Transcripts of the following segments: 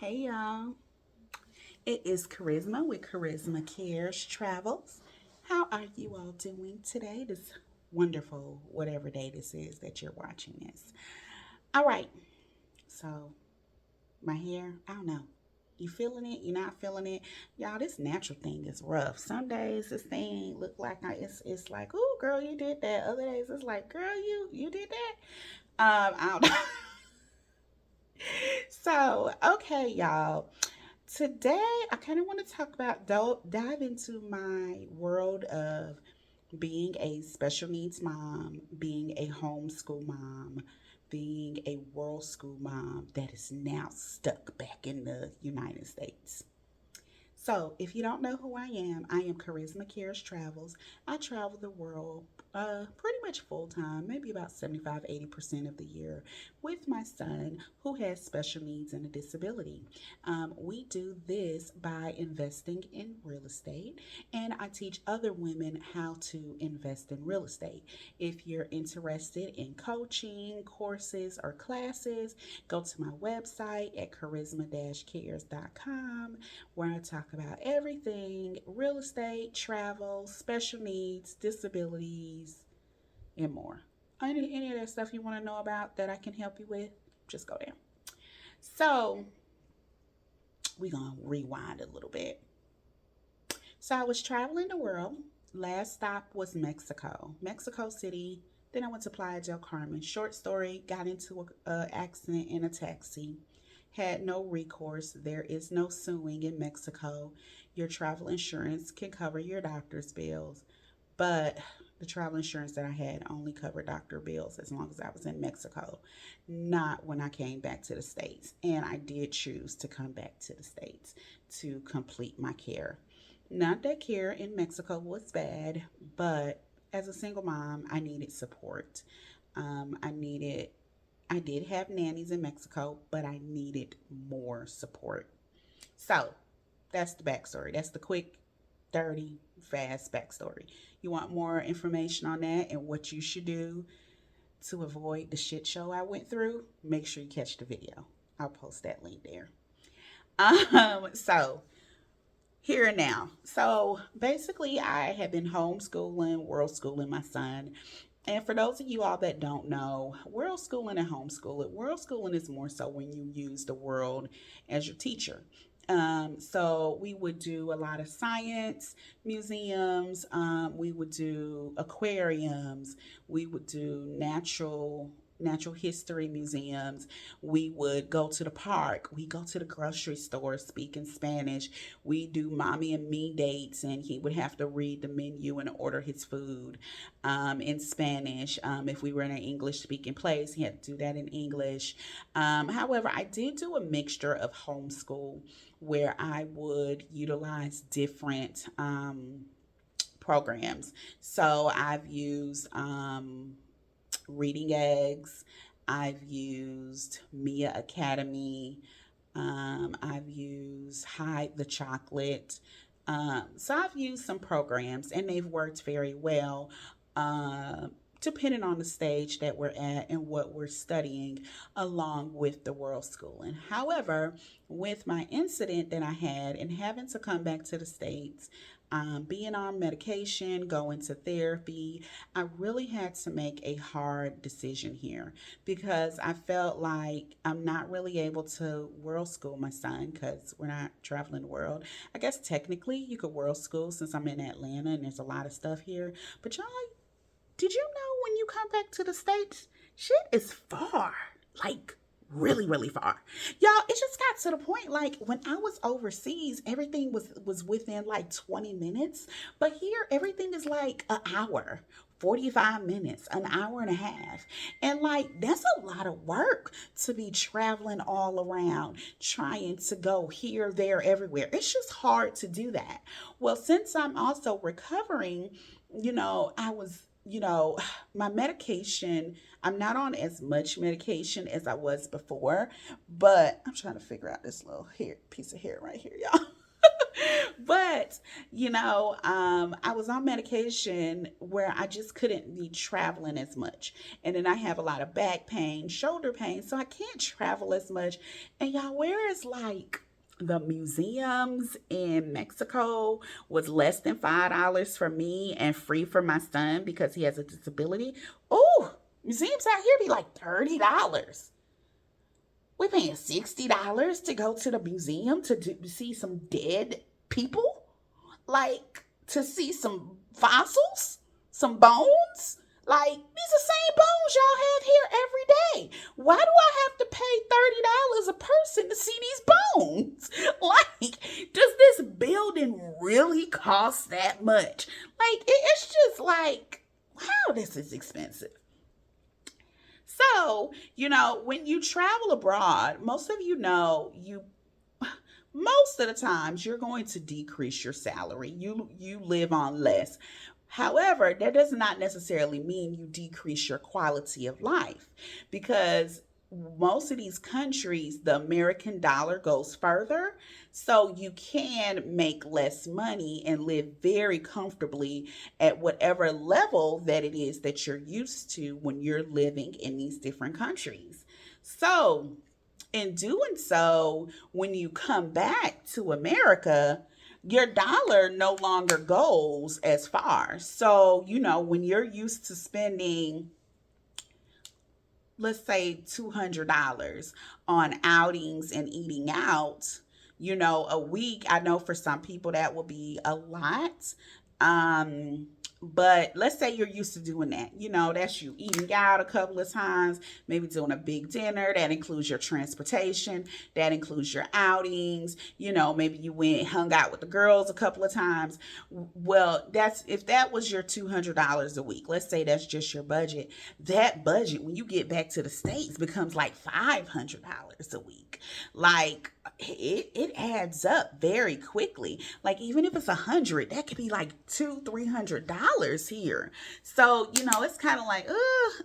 Hey y'all, it is Charisma with Charisma Cares Travels. How are you all doing today? This wonderful, whatever day this is that you're watching this. All right, so my hair, I don't know. You feeling it? You're not feeling it? Y'all, this natural thing is rough. Some days this thing look like it's like, oh girl, you did that. Other days it's like, girl, you did that. I don't know. So, okay, y'all. Today, I kind of want to talk about, dive into my world of being a special needs mom, being a homeschool mom, being a world school mom that is now stuck back in the United States. So, if you don't know who I am Charisma Cares Travels. I travel the world pretty much full time, maybe about 75–80% of the year, with my son who has special needs and a disability. We do this by investing in real estate, and I teach other women how to invest in real estate. If you're interested in coaching, courses, or classes, go to my website at charisma-cares.com where I talk about everything real estate, travel, special needs, disabilities, and more. Any of that stuff you want to know about that I can help you with, just go there. So, we're going to rewind a little bit. So, I was traveling the world. Last stop was Mexico City. Then I went to Playa del Carmen. Short story, got into an accident in a taxi. Had no recourse. There is no suing in Mexico. Your travel insurance can cover your doctor's bills, but the travel insurance that I had only covered doctor bills as long as I was in Mexico, not when I came back to the States. And I did choose to come back to the States to complete my care. Not that care in Mexico was bad, but as a single mom, I needed support. I needed I did have nannies in Mexico, but I needed more support. So that's the backstory. That's the quick, dirty, fast backstory. You want more information on that and what you should do to avoid the shit show I went through? Make sure you catch the video. I'll post that link there. So here and now. So basically, I have been homeschooling, world schooling my son. And for those of you all that don't know, world schooling and homeschooling, world schooling is more so when you use the world as your teacher. So we would do a lot of science museums, we would do aquariums, we would do natural history museums. We would go to the park. We go to the grocery store, speak in Spanish. We do mommy and me dates, and he would have to read the menu and order his food in Spanish. If we were in an English speaking place, he had to do that in English. However, I did do a mixture of homeschool where I would utilize different programs. So I've used Reading Eggs, I've used Mia Academy, I've used Hide the Chocolate. So I've used some programs and they've worked very well. Depending on the stage that we're at and what we're studying, along with the world schooling. However, with my incident that I had and having to come back to the States, being on medication, going to therapy, I really had to make a hard decision here because I felt like I'm not really able to world school my son because we're not traveling the world. I guess technically you could world school since I'm in Atlanta and there's a lot of stuff here. But y'all, did you know when you come back to the States, shit is far? Like, really, really far. Y'all, it just got to the point like when I was overseas, everything was within like 20 minutes. But here, everything is like an hour. 45 minutes, an hour and a half. And like, that's a lot of work to be traveling all around, trying to go here, there, everywhere. It's just hard to do that. Well, since I'm also recovering, I was, my medication, I'm not on as much medication as I was before, but I'm trying to figure out this little hair piece of hair right here, y'all. But, I was on medication where I just couldn't be traveling as much. And then I have a lot of back pain, shoulder pain, so I can't travel as much. And y'all, whereas like the museums in Mexico was less than $5 for me and free for my son because he has a disability. Oh, museums out here be like $30. We're paying $60 to go to the museum to see some dead people, like to see some fossils, some bones. Like, these are the same bones y'all have here every day. Why do I have to pay $30 a person to see these bones? Like, does this building really cost that much? Like, it's just like, wow, this is expensive. So, when you travel abroad, most of the times you're going to decrease your salary. You live on less. However, that does not necessarily mean you decrease your quality of life, because most of these countries, the American dollar goes further. So you can make less money and live very comfortably at whatever level that it is that you're used to when you're living in these different countries. So, in doing so, when you come back to America, your dollar no longer goes as far. So, when you're used to spending, let's say, $200 on outings and eating out, a week, I know for some people that will be a lot. Um, but let's say you're used to doing that. That's you eating out a couple of times, maybe doing a big dinner. That includes your transportation, that includes your outings. Maybe you went and hung out with the girls a couple of times. Well, that's if that was your $200 a week. Let's say that's just your budget. That budget, when you get back to the States, becomes like $500 a week. Like, it adds up very quickly. Like, even if it's 100, that could be like $300 here. So, it's kind of like,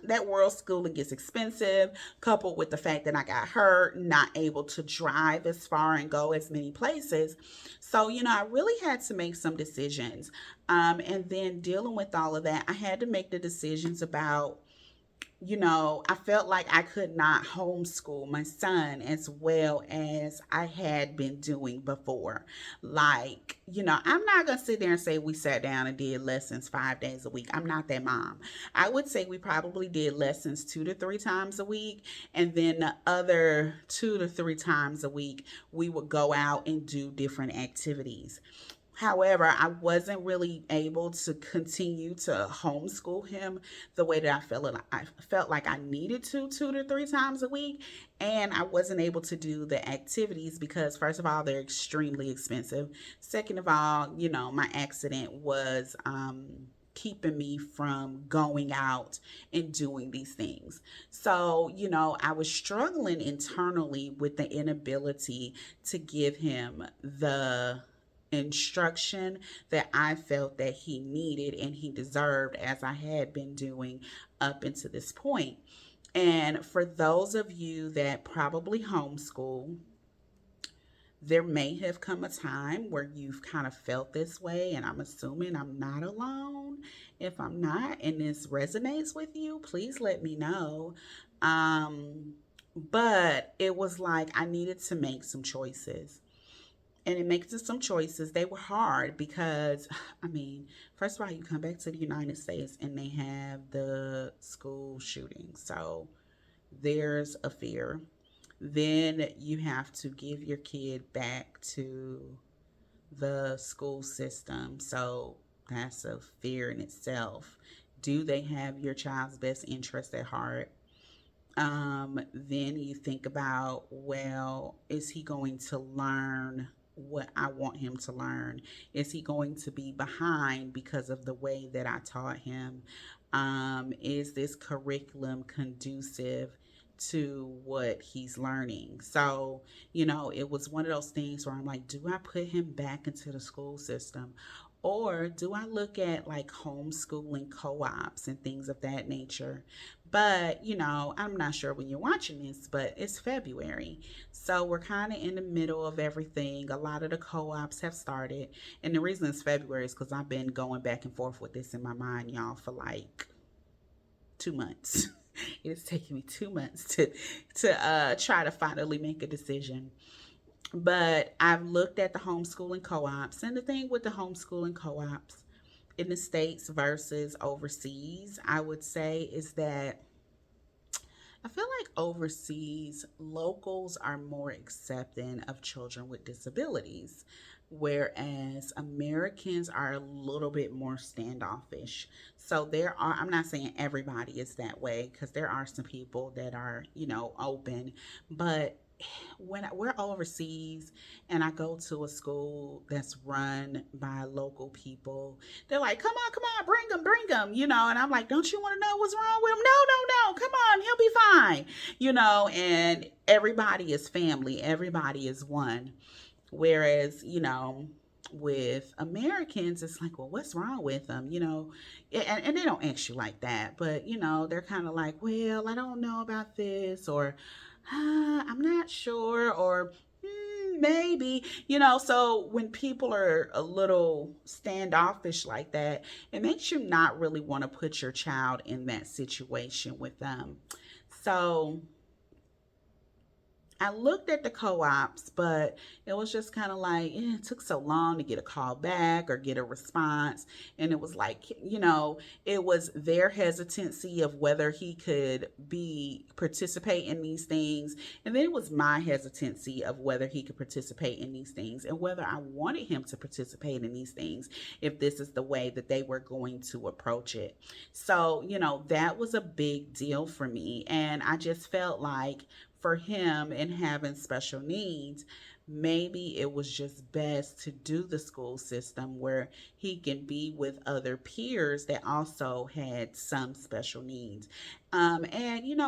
that world schooling gets expensive, coupled with the fact that I got hurt, not able to drive as far and go as many places. So, I really had to make some decisions. And then dealing with all of that, I had to make the decisions about, I felt like I could not homeschool my son as well as I had been doing before. Like, I'm not going to sit there and say we sat down and did lessons 5 days a week. I'm not that mom. I would say we probably did lessons 2 to 3 times a week. And then the other 2 to 3 times a week, we would go out and do different activities. However, I wasn't really able to continue to homeschool him the way that I felt like I needed to 2 to 3 times a week, and I wasn't able to do the activities because first of all, they're extremely expensive. Second of all, my accident was keeping me from going out and doing these things. So, I was struggling internally with the inability to give him the instruction that I felt that he needed and he deserved as I had been doing up until this point. And for those of you that probably homeschool, there may have come a time where you've kind of felt this way, and I'm assuming I'm not alone. If I'm not, and this resonates with you, please let me know. But it was like I needed to make some choices, and it makes some choices. They were hard because, I mean, first of all, you come back to the United States and they have the school shooting. So there's a fear. Then you have to give your kid back to the school system. So that's a fear in itself. Do they have your child's best interest at heart? Then you think about, well, is he going to learn what I want him to learn? Is he going to be behind because of the way that I taught him? Is this curriculum conducive to what he's learning? So, it was one of those things where I'm like, do I put him back into the school system? Or do I look at like homeschooling co-ops and things of that nature? But, I'm not sure when you're watching this, but it's February. So we're kind of in the middle of everything. A lot of the co-ops have started. And the reason it's February is because I've been going back and forth with this in my mind, y'all, for like 2 months. It has taken me 2 months to try to finally make a decision. But I've looked at the homeschooling co-ops, and the thing with the homeschooling co-ops in the states versus overseas, I would say, is that I feel like overseas locals are more accepting of children with disabilities, whereas Americans are a little bit more standoffish. So I'm not saying everybody is that way because there are some people that are, open, but when we're overseas and I go to a school that's run by local people, they're like, come on, bring them, and I'm like, don't you want to know what's wrong with him? No, come on, he'll be fine, and everybody is family, everybody is one. Whereas, with Americans, it's like, well, what's wrong with them? And they don't ask you like that, but, they're kind of like, well, I don't know about this, or I'm not sure, or maybe, so when people are a little standoffish like that, it makes you not really want to put your child in that situation with them. So I looked at the co-ops, but it was just kind of like, it took so long to get a call back or get a response. And it was like, it was their hesitancy of whether he could participate in these things. And then it was my hesitancy of whether he could participate in these things and whether I wanted him to participate in these things if this is the way that they were going to approach it. So, that was a big deal for me. And I just felt like for him and having special needs, maybe it was just best to do the school system where he can be with other peers that also had some special needs. And,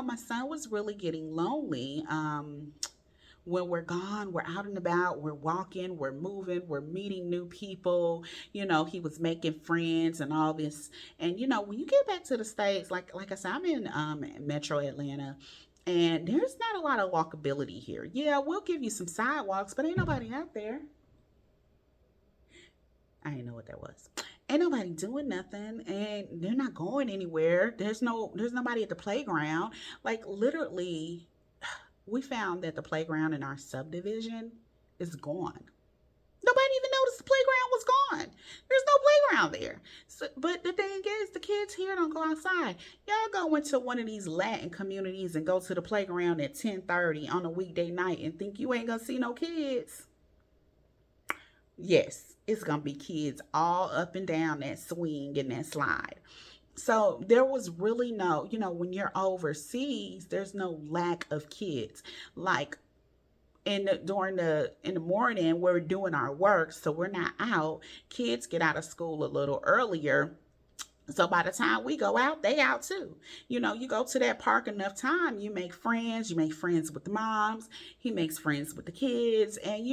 my son was really getting lonely. When we're gone, we're out and about, we're walking, we're moving, we're meeting new people. He was making friends and all this. And when you get back to the States, like I said, I'm in Metro Atlanta, and there's not a lot of walkability here. Yeah, we'll give you some sidewalks, but ain't nobody out there. I didn't know what that was. Ain't nobody doing nothing, and they're not going anywhere. There's nobody at the playground. Like literally, we found that the playground in our subdivision is gone. Nobody even noticed the playground was gone. There's no playground there. So, but the thing is, the kids here don't go outside. Y'all go into one of these Latin communities and go to the playground at 10:30 on a weekday night and think you ain't gonna see no kids. Yes, it's gonna be kids all up and down that swing and that slide. So there was really no, when you're overseas, there's no lack of kids. Like in the morning, we're doing our work, so we're not out. Kids get out of school a little earlier, so by the time we go out, they out too. You go to that park enough time, you make friends. You make friends with the moms. He makes friends with the kids. And,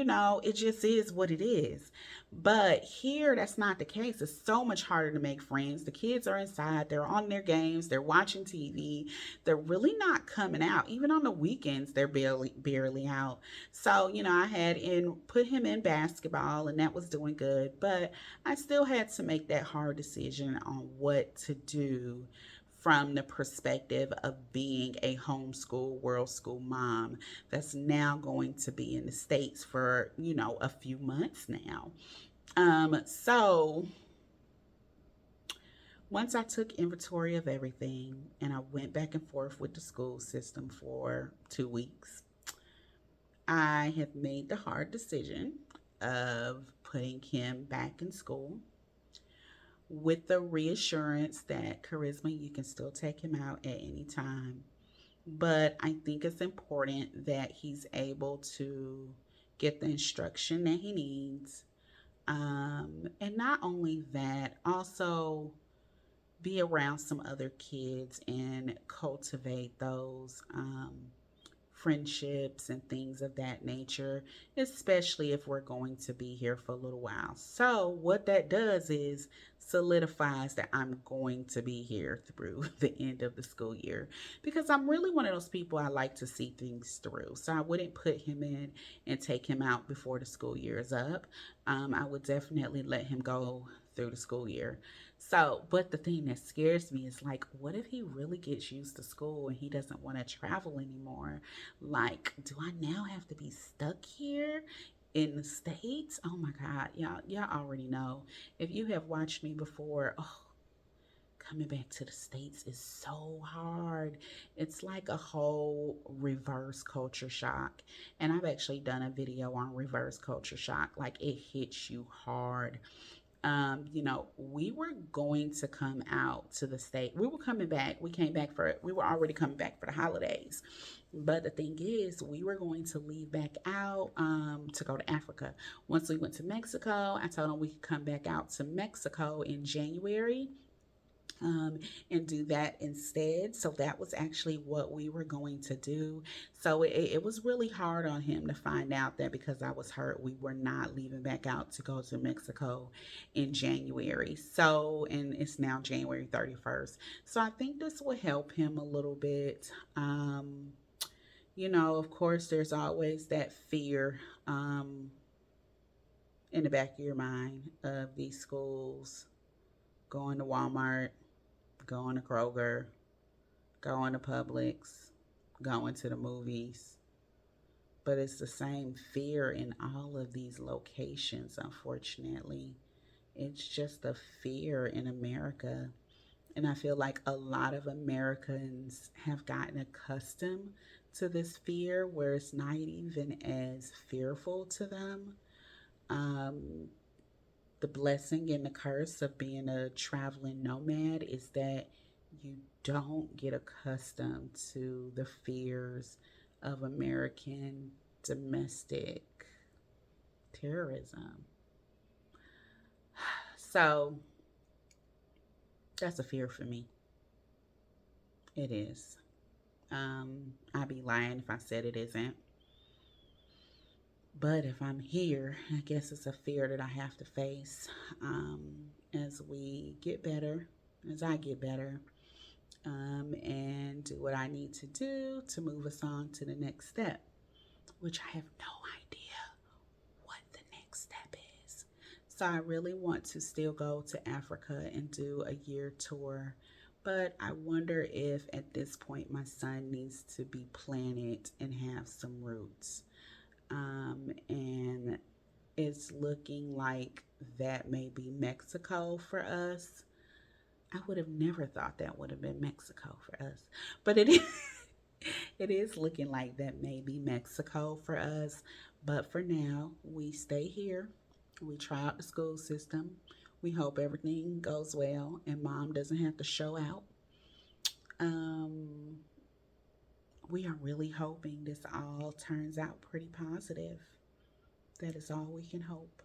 it just is what it is. But here, that's not the case. It's so much harder to make friends. The kids are inside. They're on their games. They're watching TV. They're really not coming out. Even on the weekends, they're barely out. So, I had put him in basketball, and that was doing good. But I still had to make that hard decision on what to do from the perspective of being a homeschool world school mom that's now going to be in the States for, a few months now. So once I took inventory of everything and I went back and forth with the school system for 2 weeks, I have made the hard decision of putting him back in school with the reassurance that Charisma, you can still take him out at any time. But I think it's important that he's able to get the instruction that he needs. And not only that, also be around some other kids and cultivate those friendships and things of that nature, especially if we're going to be here for a little while. So, what that does is solidifies that I'm going to be here through the end of the school year because I'm really one of those people I like to see things through. So, I wouldn't put him in and take him out before the school year is up. I would definitely let him go through the school year. So, but the thing that scares me is like, what if he really gets used to school and he doesn't want to travel anymore? Like, do I now have to be stuck here in the States? Oh my God, y'all already know. If you have watched me before, oh, coming back to the States is so hard. It's like a whole reverse culture shock. And I've actually done a video on reverse culture shock. Like, it hits you hard. We were going to come out to the state. We were coming back. We were already coming back for the holidays. But the thing is, we were going to leave back out to go to Africa. Once we went to Mexico, I told them we could come back out to Mexico in January um, and do that instead. So that was actually what we were going to do. So it was really hard on him to find out that because I was hurt, we were not leaving back out to go to Mexico in January. So, and it's now January 31st. So I think this will help him a little bit. Of course, there's always that fear in the back of your mind of these schools going to Walmart, going to Kroger, going to Publix, going to the movies. But it's the same fear in all of these locations, unfortunately. It's just a fear in America. And I feel like a lot of Americans have gotten accustomed to this fear where it's not even as fearful to them. Um, the blessing and the curse of being a traveling nomad is that you don't get accustomed to the fears of American domestic terrorism. So that's a fear for me. It is. I'd be lying if I said it isn't. But if I'm here, I guess it's a fear that I have to face as we get better, as I get better, and do what I need to do to move us on to the next step, which I have no idea what the next step is. So I really want to still go to Africa and do a year tour. But I wonder if at this point my son needs to be planted and have some roots. And it's looking like that may be Mexico for us. I would have never thought that would have been Mexico for us, but it is. It is looking like that may be Mexico for us. But for now, we stay here. We try out the school system. We hope everything goes well and mom doesn't have to show out. Um, we are really hoping this all turns out pretty positive. That is all we can hope.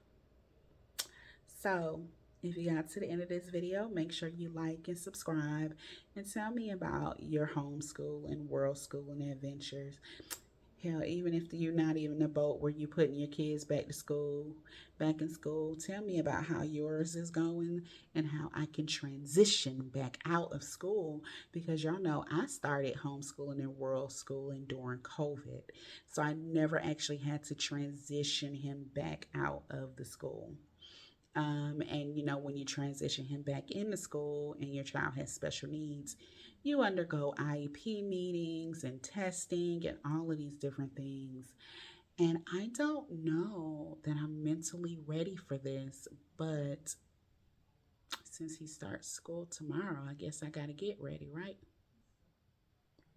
So, if you got to the end of this video, make sure you like and subscribe and tell me about your homeschool and world schooling adventures. Hell, even if you're not even in a boat where you're putting your kids back in school, tell me about how yours is going and how I can transition back out of school because y'all know I started homeschooling and world schooling during COVID. So I never actually had to transition him back out of the school. And when you transition him back into school and your child has special needs, you undergo IEP meetings and testing and all of these different things. And I don't know that I'm mentally ready for this, but since he starts school tomorrow, I guess I got to get ready, right?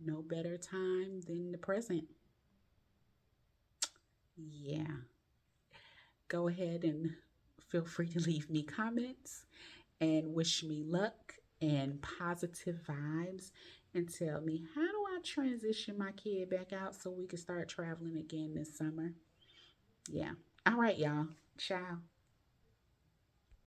No better time than the present. Yeah. Go ahead and feel free to leave me comments and wish me luck and positive vibes and tell me how do I transition my kid back out so we can start traveling again this summer. Yeah. All right, y'all. Ciao.